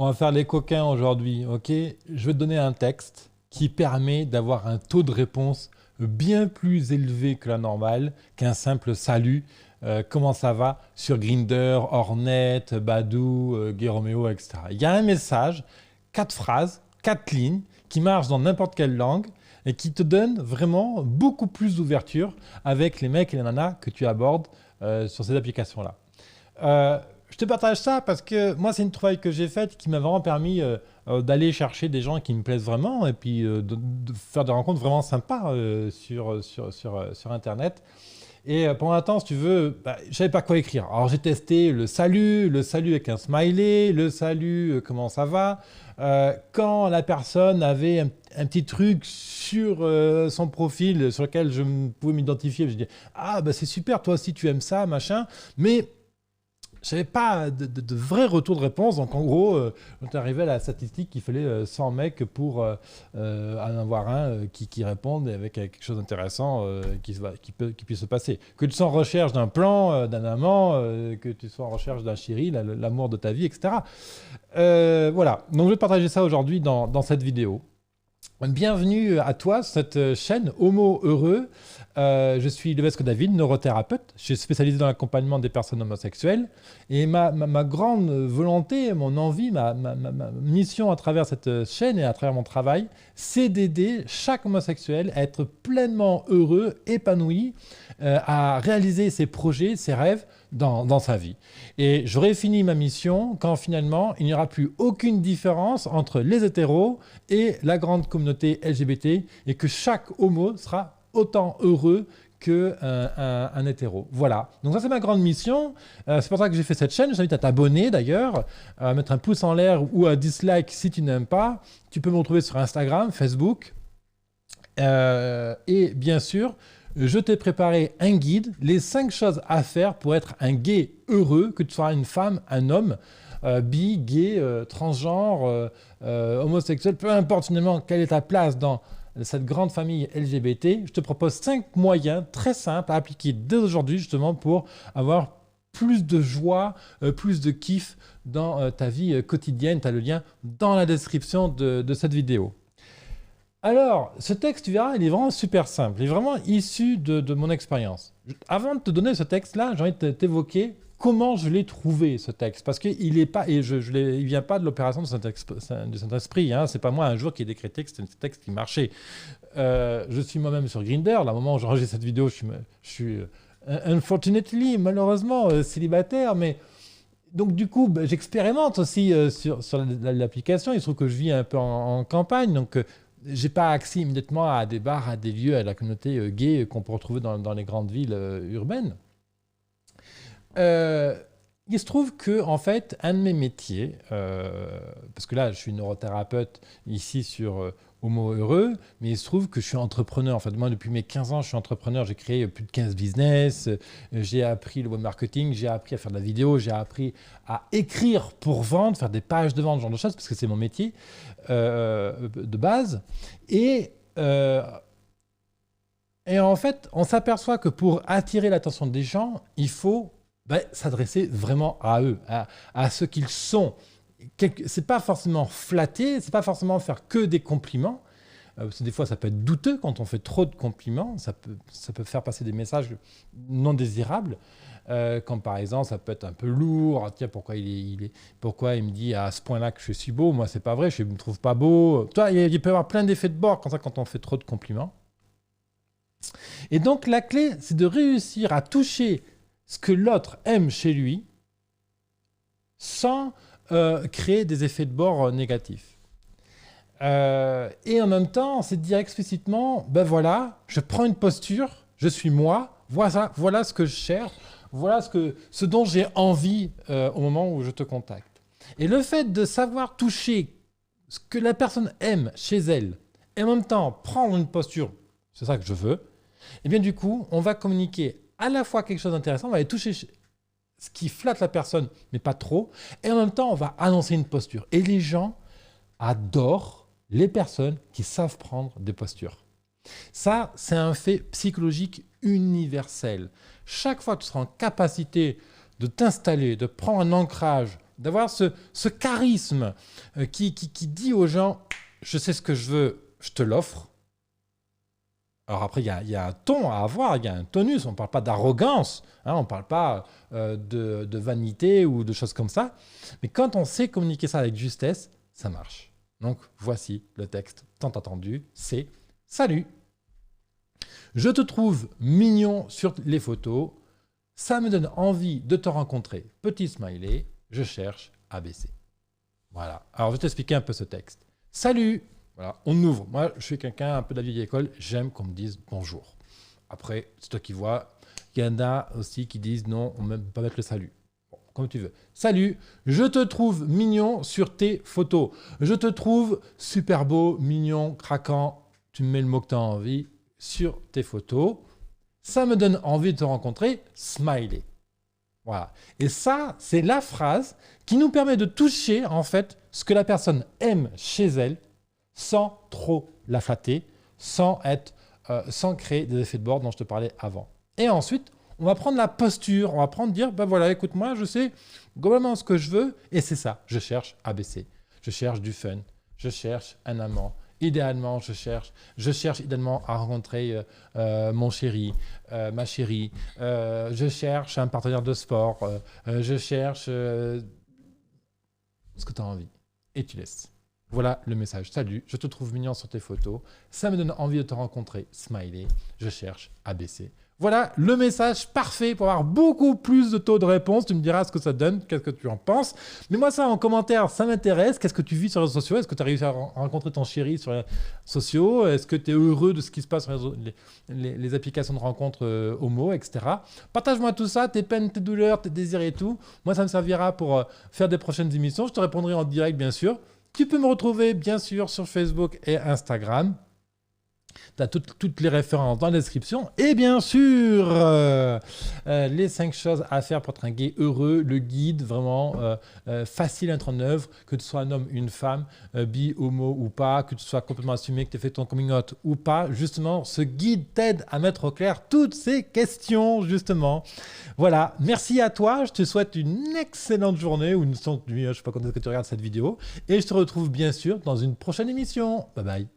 On va faire les coquins aujourd'hui, ok? Je vais te donner un texte qui permet d'avoir un taux de réponse bien plus élevé que la normale, qu'un simple salut. Comment ça va sur Grindr, Hornet, Badoo, Gay Romeo, etc. Il y a un message, 4 phrases, 4 lignes, qui marche dans n'importe quelle langue et qui te donne vraiment beaucoup plus d'ouverture avec les mecs et les nanas que tu abordes sur ces applications-là. Je te partage ça parce que moi, c'est une trouvaille que j'ai faite qui m'a vraiment permis d'aller chercher des gens qui me plaisent vraiment et puis de faire des rencontres vraiment sympas sur Internet. Et pendant un temps, si tu veux, je ne savais pas quoi écrire. Alors j'ai testé le salut avec un smiley, le salut, comment ça va. Quand la personne avait un petit truc sur son profil sur lequel pouvais m'identifier, je dis ah bah c'est super, toi aussi tu aimes ça, machin. Mais je n'avais pas de vrai retour de réponse. Donc, en gros, on est arrivé à la statistique qu'il fallait 100 mecs pour en avoir un qui réponde avec quelque chose d'intéressant qui puisse se passer. Que tu sois en recherche d'un plan, d'un amant, que tu sois en recherche d'un chéri, l'amour de ta vie, etc. Voilà. Donc, je vais partager ça aujourd'hui dans cette vidéo. Bienvenue à toi sur cette chaîne Homo Heureux. Je suis Levesque David, neurothérapeute. Je suis spécialisé dans l'accompagnement des personnes homosexuelles. Et ma grande volonté, mon envie, ma mission à travers cette chaîne et à travers mon travail, c'est d'aider chaque homosexuel à être pleinement heureux, épanoui, à réaliser ses projets, ses rêves dans sa vie. Et j'aurai fini ma mission quand finalement il n'y aura plus aucune différence entre les hétéros et la grande communauté LGBT et que chaque homo sera autant heureux qu'un hétéro. Voilà. Donc ça c'est ma grande mission. C'est pour ça que j'ai fait cette chaîne. Je t'invite à t'abonner d'ailleurs, à mettre un pouce en l'air ou un dislike si tu n'aimes pas. Tu peux me retrouver sur Instagram, Facebook. Et bien sûr, je t'ai préparé un guide, les 5 choses à faire pour être un gay heureux, que tu sois une femme, un homme, bi, gay, transgenre, homosexuel, peu importe finalement quelle est ta place dans cette grande famille LGBT. Je te propose 5 moyens très simples à appliquer dès aujourd'hui justement pour avoir plus de joie, plus de kiff dans ta vie quotidienne. Tu as le lien dans la description de cette vidéo. Alors, ce texte, tu verras, il est vraiment super simple. Il est vraiment issu de mon expérience. Avant de te donner ce texte-là, j'ai envie de t'évoquer comment je l'ai trouvé, ce texte. Parce qu'il n'est pas, et il vient pas de l'opération de Saint-Esprit. Hein. C'est pas moi un jour qui ai décrété que c'était un texte qui marchait. Je suis moi-même sur Grindr. Là, au moment où j'enregistre cette vidéo, je suis unfortunately, malheureusement, célibataire. Mais donc du coup, j'expérimente aussi sur l'application. Il se trouve que je vis un peu en campagne, donc j'ai pas accès immédiatement à des bars, à des lieux, à la communauté gay qu'on peut retrouver dans les grandes villes urbaines. Il se trouve que, en fait, un de mes métiers, parce que là, je suis neurothérapeute ici sur Homo Heureux, mais il se trouve que je suis entrepreneur. En fait, moi, depuis mes 15 ans, je suis entrepreneur. J'ai créé plus de 15 business. J'ai appris le web marketing. J'ai appris à faire de la vidéo. J'ai appris à écrire pour vendre, faire des pages de vente, ce genre de choses, parce que c'est mon métier de base. Et en fait, on s'aperçoit que pour attirer l'attention des gens, il faut s'adresser vraiment à eux, à ce qu'ils sont. C'est pas forcément flatter, c'est pas forcément faire que des compliments. Parce que des fois, ça peut être douteux quand on fait trop de compliments. Ça peut faire passer des messages non désirables. Comme par exemple, ça peut être un peu lourd. Ah, tiens, pourquoi il me dit à ce point-là que je suis beau? Moi, c'est pas vrai, je ne me trouve pas beau. Toi, il peut y avoir plein d'effets de bord comme ça quand on fait trop de compliments. Et donc, la clé, c'est de réussir à toucher ce que l'autre aime chez lui sans créer des effets de bord négatifs. Et en même temps, c'est de dire explicitement, voilà, je prends une posture, je suis moi, voilà ce que je cherche, voilà ce dont j'ai envie au moment où je te contacte. Et le fait de savoir toucher ce que la personne aime chez elle, et en même temps prendre une posture, c'est ça que je veux, et bien du coup, on va communiquer à la fois quelque chose d'intéressant, on va aller toucher ce qui flatte la personne, mais pas trop, et en même temps, on va annoncer une posture. Et les gens adorent les personnes qui savent prendre des postures. Ça, c'est un fait psychologique universel. Chaque fois que tu seras en capacité de t'installer, de prendre un ancrage d'avoir ce charisme qui dit aux gens « je sais ce que je veux, je te l'offre ». Alors après, il y a un ton à avoir, il y a un tonus, on ne parle pas d'arrogance, hein, on ne parle pas de vanité ou de choses comme ça. Mais quand on sait communiquer ça avec justesse, ça marche. Donc voici le texte tant attendu, c'est « Salut, je te trouve mignon sur les photos, ça me donne envie de te rencontrer. Petit smiley, je cherche ABC. » Voilà, alors je vais t'expliquer un peu ce texte. « Salut !» Voilà, on ouvre. Moi, je suis quelqu'un un peu de la vieille école, j'aime qu'on me dise bonjour. Après, c'est toi qui vois. Il y en a aussi qui disent non, on ne peut pas mettre le salut. Bon, comme tu veux. Salut, je te trouve mignon sur tes photos. Je te trouve super beau, mignon, craquant. Tu me mets le mot que tu as envie sur tes photos. Ça me donne envie de te rencontrer. Smiley. Voilà. Et ça, c'est la phrase qui nous permet de toucher en fait ce que la personne aime chez elle, sans trop la flatter, sans créer des effets de bord dont je te parlais avant. Et ensuite, on va prendre la posture, on va prendre dire, ben voilà, écoute, moi, je sais globalement ce que je veux, et c'est ça, je cherche ABC. Je cherche du fun, je cherche un amant. Idéalement, je cherche idéalement à rencontrer mon chéri, ma chérie. Je cherche un partenaire de sport. Je cherche ce que tu as envie. Et tu laisses. Voilà le message. Salut, je te trouve mignon sur tes photos. Ça me donne envie de te rencontrer. Smiley, je cherche ABC. Voilà le message parfait pour avoir beaucoup plus de taux de réponse. Tu me diras ce que ça donne, qu'est-ce que tu en penses. Mais moi, ça en commentaire, ça m'intéresse. Qu'est-ce que tu vis sur les réseaux sociaux? Est-ce que tu as réussi à rencontrer ton chéri sur les réseaux sociaux? Est-ce que tu es heureux de ce qui se passe sur les applications de rencontres homo, etc. Partage-moi tout ça, tes peines, tes douleurs, tes désirs et tout. Moi, ça me servira pour faire des prochaines émissions. Je te répondrai en direct, bien sûr. Tu peux me retrouver, bien sûr, sur Facebook et Instagram. Tu as toutes les références dans la description. Et bien sûr, les 5 choses à faire pour être un gay heureux, le guide vraiment facile à mettre en œuvre, que tu sois un homme, une femme, bi, homo ou pas, que tu sois complètement assumé, que tu aies fait ton coming out ou pas. Justement, ce guide t'aide à mettre au clair toutes ces questions, justement. Voilà, merci à toi. Je te souhaite une excellente journée ou une nuit, je ne sais pas quand est-ce que tu regardes cette vidéo. Et je te retrouve bien sûr dans une prochaine émission. Bye bye.